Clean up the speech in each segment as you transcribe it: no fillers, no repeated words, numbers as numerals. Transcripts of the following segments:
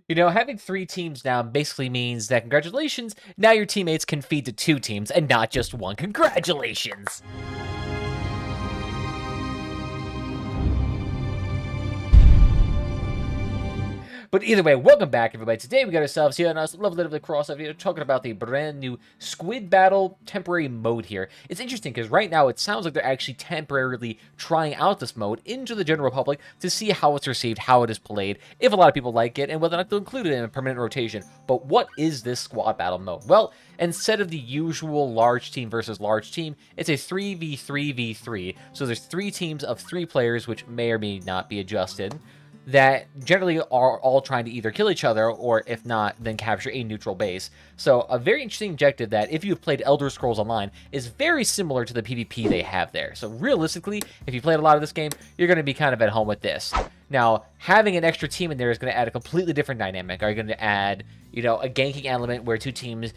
You know, having 3 teams now basically means that congratulations, now your teammates can feed to 2 teams and not just one. Congratulations! But either way, welcome back, everybody. Today we got ourselves here on a lovely bit of the Crossout video talking about the brand new Squid Battle temporary mode here. It's interesting because right now it sounds like they're actually temporarily trying out this mode into the general public to see how it's received, how it is played, if a lot of people like it, and whether or not they'll include it in a permanent rotation. But what is this squad battle mode? Well, instead of the usual large team versus large team, it's a 3v3v3. So there's 3 teams of 3 players, which may or may not be adjusted, that generally are all trying to either kill each other, or if not, then capture a neutral base. So a very interesting objective that, if you've played Elder Scrolls Online, is very similar to the PvP they have there. So realistically, if you played a lot of this game, you're going to be kind of at home with this. Now, having an extra team in there is going to add a completely different dynamic. Are you going to add, a ganking element where 2 teams,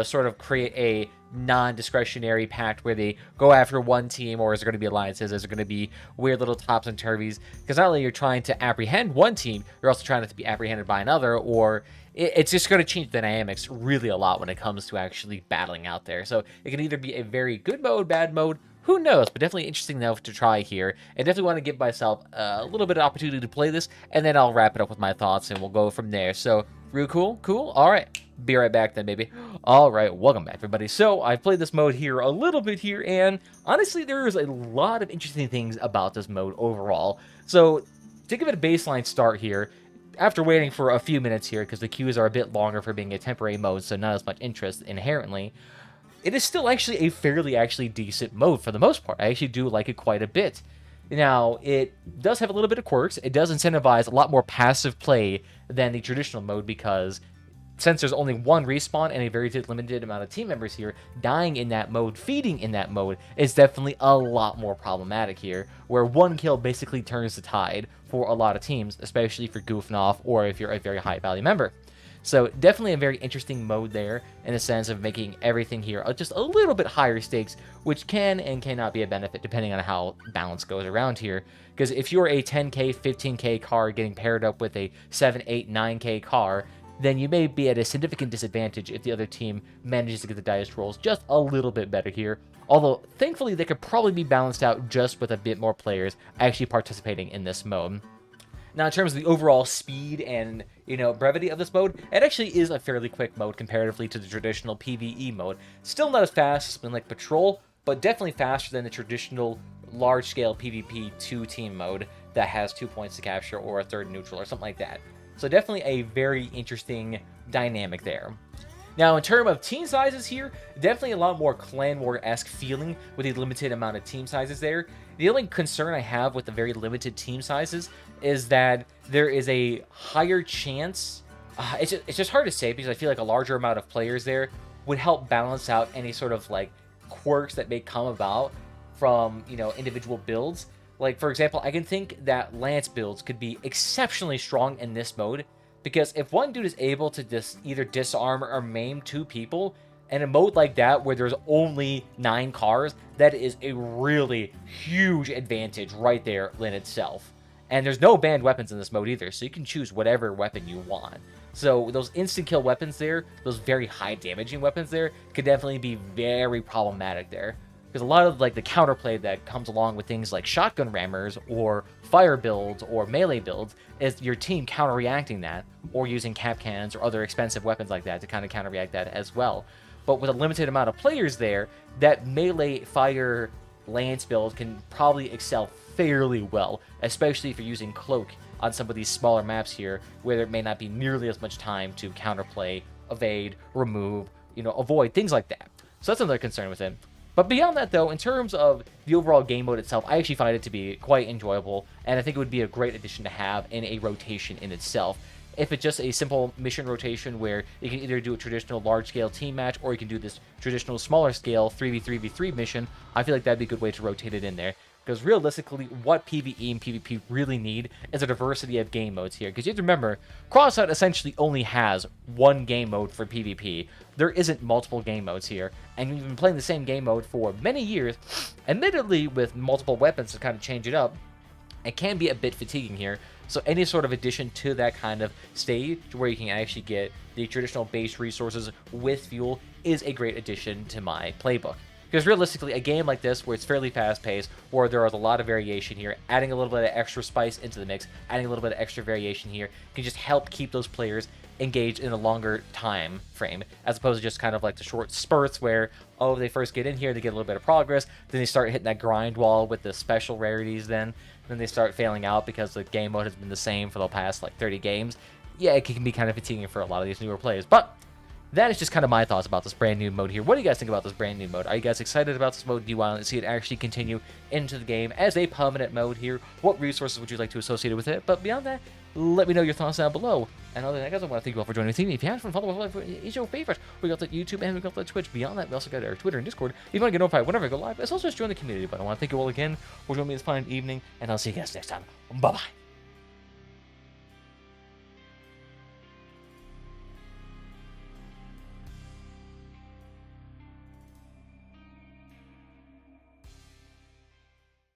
sort of create a non-discretionary pact where they go after one team, or is there going to be alliances? Is there going to be weird little tops and turvies? Because not only you're trying to apprehend one team, you're also trying to be apprehended by another, or it's just going to change the dynamics really a lot when it comes to actually battling out there. So it can either be a very good mode, bad mode, who knows, but definitely interesting enough to try here. And definitely want to give myself a little bit of opportunity to play this, and then I'll wrap it up with my thoughts, and we'll go from there. So, real cool? Cool? Alright. Be right back then, baby. Alright, welcome back, everybody. So, I've played this mode here a little bit here, and honestly, there's a lot of interesting things about this mode overall. So, to give it a baseline start here, after waiting for a few minutes here, because the queues are a bit longer for being a temporary mode, so not as much interest inherently, it is still actually a fairly decent mode for the most part. I actually do like it quite a bit. Now, it does have a little bit of quirks. It does incentivize a lot more passive play than the traditional mode, because since there's only one respawn and a very limited amount of team members here, dying in that mode, feeding in that mode, is definitely a lot more problematic here, where one kill basically turns the tide for a lot of teams, especially if you're goofing off or if you're a very high value member. So definitely a very interesting mode there, in the sense of making everything here just a little bit higher stakes, which can and cannot be a benefit depending on how balance goes around here. Because if you're a 10k, 15k car getting paired up with a 7, 8, 9k car, then you may be at a significant disadvantage if the other team manages to get the dice rolls just a little bit better here. Although, thankfully, they could probably be balanced out just with a bit more players actually participating in this mode. Now, in terms of the overall speed and, brevity of this mode, it actually is a fairly quick mode comparatively to the traditional PvE mode. Still not as fast as something like Patrol, but definitely faster than the traditional large-scale PvP 2-team mode that has 2 points to capture or a third neutral or something like that. So definitely a very interesting dynamic there. Now, in terms of team sizes here, definitely a lot more Clan War-esque feeling with a limited amount of team sizes there. The only concern I have with the very limited team sizes is that there is a higher chance... it's just hard to say, because I feel like a larger amount of players there would help balance out any sort of, quirks that may come about from, individual builds. Like, for example, I can think that Lance builds could be exceptionally strong in this mode, because if one dude is able to either disarm or maim 2 people, in a mode like that where there's only 9 cars, that is a really huge advantage right there in itself. And there's no banned weapons in this mode either, so you can choose whatever weapon you want. So those instant kill weapons there, those very high damaging weapons there, could definitely be very problematic there. Because a lot of the counterplay that comes along with things like shotgun rammers or fire builds or melee builds is your team counter-reacting that, or using cap cannons or other expensive weapons like that to kind of counter-react that as well. But with a limited amount of players there, that melee fire lance build can probably excel fairly well, especially if you're using cloak on some of these smaller maps here, where there may not be nearly as much time to counterplay, evade, remove, avoid, things like that. So that's another concern with it. But beyond that, though, in terms of the overall game mode itself, I actually find it to be quite enjoyable, and I think it would be a great addition to have in a rotation in itself. If it's just a simple mission rotation where you can either do a traditional large-scale team match, or you can do this traditional smaller-scale 3v3v3 mission, I feel like that'd be a good way to rotate it in there. Because realistically, what PvE and PvP really need is a diversity of game modes here. Because you have to remember, Crossout essentially only has one game mode for PvP. There isn't multiple game modes here. And you've been playing the same game mode for many years, admittedly with multiple weapons to kind of change it up. it can be a bit fatiguing here. So any sort of addition to that kind of stage where you can actually get the traditional base resources with fuel is a great addition to my playbook. Because realistically, a game like this, where it's fairly fast-paced, where there is a lot of variation here, adding a little bit of extra spice into the mix, adding a little bit of extra variation here, can just help keep those players engaged in a longer time frame, as opposed to just kind of like the short spurts where, oh, they first get in here, they get a little bit of progress, then they start hitting that grind wall with the special rarities then they start failing out because the game mode has been the same for the past, like, 30 games. Yeah, it can be kind of fatiguing for a lot of these newer players, but that is just kind of my thoughts about this brand new mode here. What do you guys think about this brand new mode? Are you guys excited about this mode? Do you want to see it actually continue into the game as a permanent mode here? What resources would you like to associate with it? But beyond that, let me know your thoughts down below. And other than that, guys, I want to thank you all for joining the team. If you have fun, follow us. It's your favorite. We got the YouTube and we got the Twitch. Beyond that, we also got our Twitter and Discord. If you want to get notified whenever I go live, it's also just join the community. But I want to thank you all again for joining me this fine evening, and I'll see you guys next time. Bye-bye.